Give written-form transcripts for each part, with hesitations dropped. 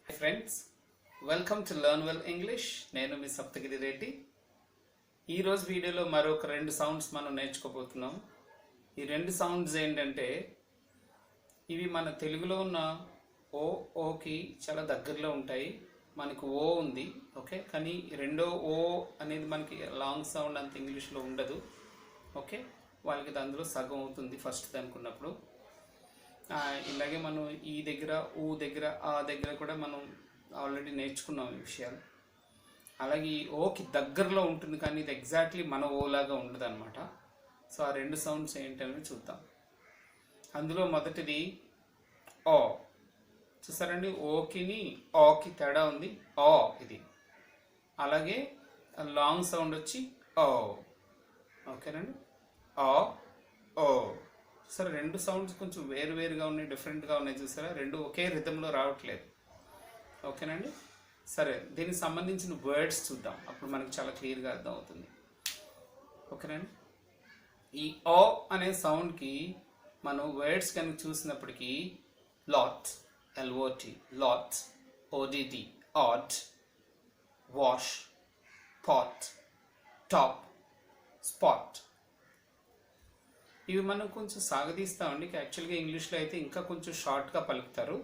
Hi friends, welcome to Learn Well English. నేను మీ సప్తగిరి రెడ్డి. ఈరోజు వీడియోలో మరొక రెండు సౌండ్స్ మనం నేర్చుకోబోతున్నాం. ఈ రెండు సౌండ్స్ ఏంటంటే ఇవి మన తెలుగులో ఉన్న ఓకి చాలా దగ్గరలో ఉంటాయి. మనకు ఓ ఉంది, ఓకే, కానీ రెండో ఓ అనేది మనకి లాంగ్ సౌండ్ అంత ఇంగ్లీష్లో ఉండదు, ఓకే. వాళ్ళకి అందులో సగం అవుతుంది ఫస్ట్ అనుకున్నప్పుడు. ఇలాగే మనం ఈ దగ్గర ఊ దగ్గర ఆ దగ్గర కూడా మనం ఆల్రెడీ నేర్చుకున్నాం ఈ విషయాలు. అలాగే ఈ ఓకి దగ్గరలో ఉంటుంది కానీ ఇది ఎగ్జాక్ట్లీ మన ఓలాగా ఉండదు అనమాట. సో ఆ రెండు సౌండ్స్ ఏంటనేది చూద్దాం. అందులో మొదటిది ఓ. చూసారండి, ఓకిని ఓకి తేడా ఉంది, ఓ ఇది. అలాగే లాంగ్ సౌండ్ వచ్చి ఓ, ఓకేనండి, ఓ ఓ. సరే, రెండు సౌండ్స్ కొంచెం వేరువేరుగా ఉన్నాయి, డిఫరెంట్గా ఉన్నాయి. చూసారా, రెండు ఒకే రిథంలో రావట్లేదు, ఓకేనండి. సరే, దీనికి సంబంధించిన వర్డ్స్ చూద్దాం, అప్పుడు మనకు చాలా క్లియర్గా అర్థం అవుతుంది, ఓకేనండి. ఈ ఓ అనే సౌండ్కి మనం వర్డ్స్ కనుక చూసినప్పటికీ లాట్, ఎల్ఓటి, లాట్, ఓడిటి, ఆట్, వాష్, పాట్, టాప్, స్పాట్, ఇవి మనం కొంచెం సాగదీస్తామండి. యాక్చువల్గా ఇంగ్లీష్లో అయితే ఇంకా కొంచెం షార్ట్గా పలుకుతారు,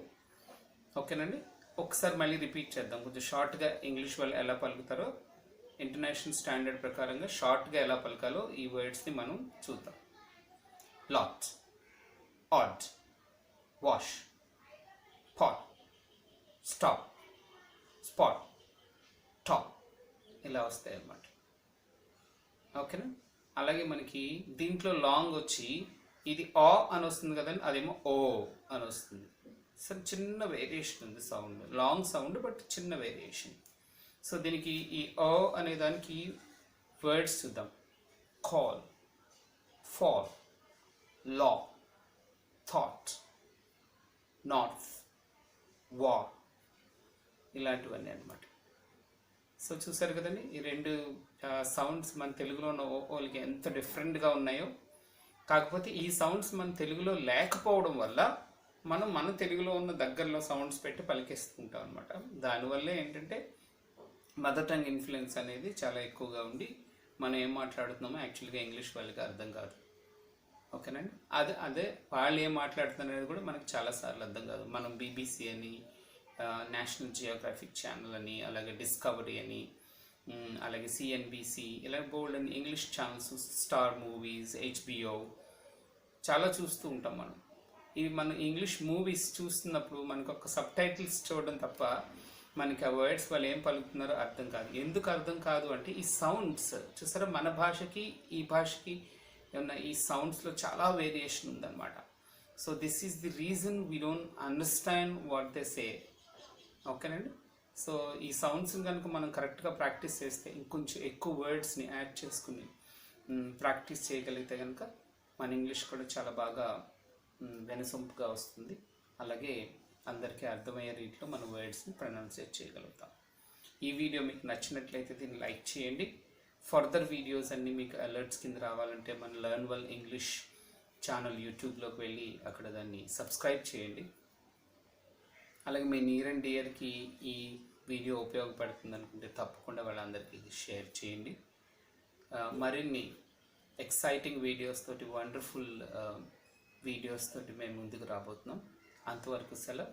ఓకేనండి. ఒకసారి మళ్ళీ రిపీట్ చేద్దాం. కొంచెం షార్ట్గా ఇంగ్లీష్ వాళ్ళు ఎలా పలుకుతారో, ఇంటర్నేషనల్ స్టాండర్డ్ ప్రకారంగా షార్ట్గా ఎలా పలకాలో ఈ వర్డ్స్ని మనం చూద్దాం. Lot, odd, wash, pot, stop, spot, top, ఇలా వస్తాయి అన్నమాట, ఓకేనా. అలాగే మనకి దీంట్లో లాంగ్ వచ్చి ఇది ఆ అని వస్తుంది కదండి, అదేమో ఓ అని వస్తుంది. సరే, చిన్న వేరియేషన్ ఉంది సౌండ్, లాంగ్ సౌండ్ బట్ చిన్న వేరియేషన్. సో దీనికి ఈ ఓ అనే దానికి వర్డ్స్ చూద్దాం. కాల్, ఫాల్, లా, థాట్, నార్త్, వార్, ఇలాంటివన్నీ అన్నమాట. సో చూసారు కదండి, ఈ రెండు సౌండ్స్ మన తెలుగులో ఉన్న ఓకి ఎంత డిఫరెంట్గా ఉన్నాయో. కాకపోతే ఈ సౌండ్స్ మన తెలుగులో లేకపోవడం వల్ల మనం మన తెలుగులో ఉన్న దగ్గరలో సౌండ్స్ పెట్టి పలికేస్తుంటాం అనమాట. దానివల్లే ఏంటంటే మదర్ టంగ్ ఇన్ఫ్లుయెన్స్ అనేది చాలా ఎక్కువగా ఉండి మనం ఏం మాట్లాడుతున్నామో యాక్చువల్గా ఇంగ్లీష్ వాళ్ళకి అర్థం కాదు, ఓకేనండి. అదే వాళ్ళు ఏం మాట్లాడుతున్నారు అనేది కూడా మనకు చాలాసార్లు అర్థం కాదు. మనం బీబీసీ అని, నేషనల్ జియోగ్రఫిక్ ఛానల్ అని, అలాగే డిస్కవరీ అని, అలాగే సిఎన్బిసి, ఇలా బోల్డ్ అని English channels, star movies, HBO చాలా చూస్తూ ఉంటాం మనం. ఇవి మనం ఇంగ్లీష్ మూవీస్ చూస్తున్నప్పుడు మనకు ఒక సబ్ టైటిల్స్ చూడడం తప్ప మనకి ఆ వర్డ్స్ వాళ్ళు ఏం పలుకుతున్నారో అర్థం కాదు. ఎందుకు అర్థం కాదు అంటే ఈ సౌండ్స్ చూసారా, మన భాషకి ఈ భాషకి ఏమన్నా ఈ సౌండ్స్లో చాలా వేరియేషన్ ఉందన్నమాట. So this is the reason we don't understand what they say, ఓకేనండి. సో ఈ సౌండ్స్ని కనుక మనం కరెక్ట్గా ప్రాక్టీస్ చేస్తే, ఇంకొంచెం ఎక్కువ వర్డ్స్ని యాడ్ చేసుకుని ప్రాక్టీస్ చేయగలిగితే కనుక మన ఇంగ్లీష్ కూడా చాలా బాగా వెనసొంపుగా వస్తుంది. అలాగే అందరికీ అర్థమయ్యే రీతిలో మన వర్డ్స్ని ప్రొనౌన్సియేట్ చేయగలుగుతాం. ఈ వీడియో మీకు నచ్చినట్లయితే దీన్ని లైక్ చేయండి. ఫర్దర్ వీడియోస్ అన్నీ మీకు అలర్ట్స్ కింద రావాలంటే మన లెర్న్ వెల్ ఇంగ్లీష్ ఛానల్ యూట్యూబ్లోకి వెళ్ళి అక్కడ దాన్ని సబ్స్క్రైబ్ చేయండి. అలాగే మీ నియర్ అండ్ డియర్కి ఈ వీడియో ఉపయోగపడుతుంది అనుకుంటే తప్పకుండా వాళ్ళందరికీ షేర్ చేయండి. మరిన్ని ఎక్సైటింగ్ వీడియోస్ తోటి, వండర్ఫుల్ వీడియోస్ తోటి మేము ముందుకు రాబోతున్నాం. అంతవరకు సెలవు.